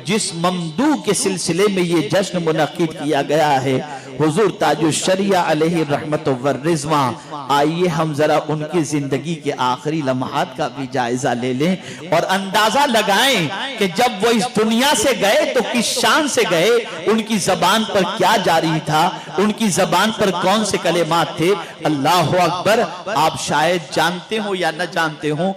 जिस ममदू के सिलसिले में ये जश्न मुनक्किद किया गया है, हुजूर ताजुश शरिया अलैहि रहमत व रिज़वा, आइए हम जरा उनकी जिंदगी के आखिरी लम्हात का भी जायजा ले लें और अंदाजा लगाएं कि जब वो इस दुनिया से गए तो किस शान से गए, उनकी जबान पर क्या जारी था, उनकी जबान पर कौन से कलेमात थे। अल्लाह अकबर। आप शायद जानते हो या न जानते हो,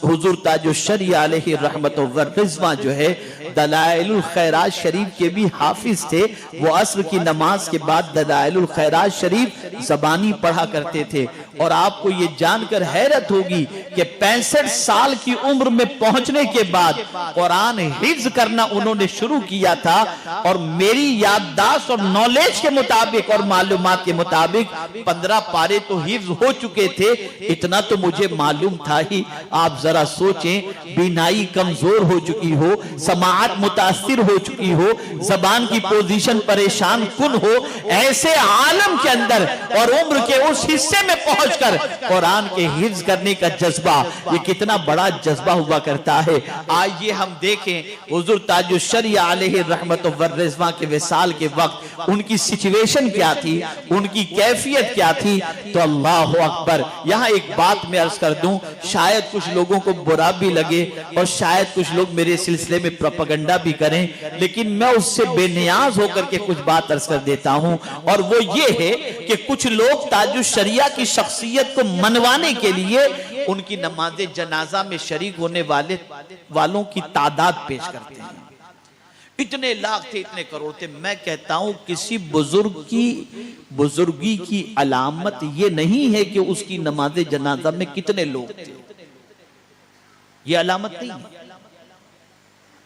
हुजूर ताजुश शरिया अलैहि रहमत व रिज़वा जो है दलाइलुल खैरात शरीफ के भी हाफिज थे। वो असर की नमाज के बाद दलाइलुल खैरात शरीफ ज़बानी पढ़ा करते थे। और आपको ये जानकर हैरत होगी कि 65 साल की उम्र में पहुंचने के बाद कुरान हिफ्ज करना उन्होंने शुरू किया था। और मेरी याददाश्त और नॉलेज के मुताबिक और मालूमात के मुताबिक 15 पारे तो हिफ्ज हो चुके थे। इतना तो मुझे मालूम था ही। आप जरा सोचें, बीनाई कमजोर हो चुकी हो, समाअत मुतासिर हो चुकी हो, जबान की पोजीशन परेशान कुन हो, ऐसे आलम के अंदर और उम्र के उस हिस्से में पहुंचकर कुरान के हिफ्ज करने का जज्बा, ये कितना बड़ा जज्बा हुआ करता है। आइए हम देखें हुजूर ताजुश शरिया अलैहि रहमत व रिज़वा के विसाल के वक्त उनकी सिचुएशन क्या थी, उनकी कैफियत क्या थी। तो अल्लाह अकबर। यहाँ एक बात मैं अर्ज कर दूं, शायद कुछ लोगों को बुरा भी लगे और शायद कुछ लोग मेरे सिलसिले में प्रोपेगेंडा भी करें, लेकिन मैं उससे बेनियाज होकर के कुछ बात अर्ज कर देता हूं। और वो ये है कि कुछ लोग ताजुश शरिया की शख्सियत को मनवाने के लिए उनकी नमाज जनाजा में शरीक होने वालों की तादाद पेश करते हैं। इतने लाख थे, इतने करोड़ थे। मैं कहता हूं किसी बुजुर्ग की बुजुर्गी की अलामत ये नहीं है कि उसकी नमाज जनाजा में कितने लोग थे, ये अलामत नहीं है।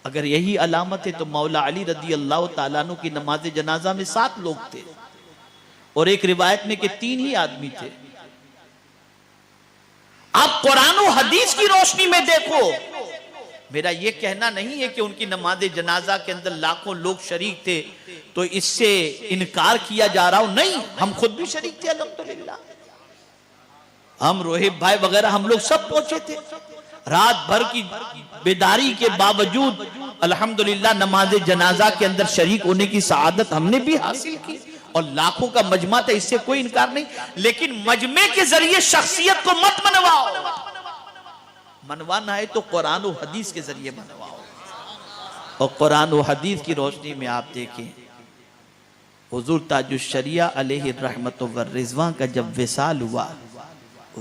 अगर यही अलामत है तो मौला अली रदी अल्लाह ताला अन्हु की नमाज जनाजा में 7 लोग थे और एक रिवायत में कि 3 ही आदमी थे। आप कुरान और हदीस की रोशनी में देखो। मेरा यह कहना नहीं है कि उनकी नमाज जनाजा के अंदर लाखों लोग शरीक थे तो इससे इनकार किया जा रहा हो, नहीं, हम खुद भी शरीक थे अल्हम्दुलिल्लाह। हम रोहित भाई वगैरह हम लोग सब पहुंचे थे। रात भर की बेदारी के बावजूद अल्हम्दुलिल्लाह नमाज जनाजा के अंदर शरीक होने की सआदत हमने भी हासिल की। और लाखों का मजमा था, इससे कोई इनकार नहीं। लेकिन मजमे के जरिए शख्सियत को मत मनवाओ। मनवाना है तो कुरान और हदीस के जरिए मनवाओ। और कुरान और हदीस की रोशनी में आप देखें, हुजूर ताजुश शरिया अलैहि रहमत व रिज़वा का जब विसाल हुआ,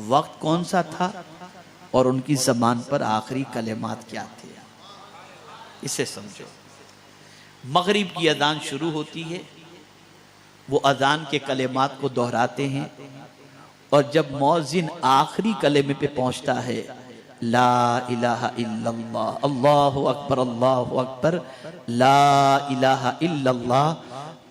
वक्त कौन सा था और उनकी ज़बान पर आखिरी कलेमात क्या थे, इसे समझो। मगरिब की अजान शुरू होती है, वो अजान के कलेमात को दोहराते हैं और जब मौज़िन आखिरी कलेमे पे पहुंचता है, ला इलाहा इल्लल्लाह, अल्लाहु अकबर, ला इलाहा इल्लल्लाह,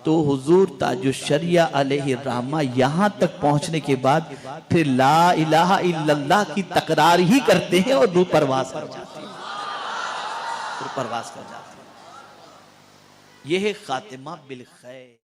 तो हुजूर ताजुश शरिया अलैहि रहमा यहां तक पहुंचने के बाद फिर ला इलाहा इल्लल्लाह की तकरार ही करते हैं और रूह परवास कर जाते हैं, रूह परवास कर जाते हैं। यह है खातिमा बिल खैर।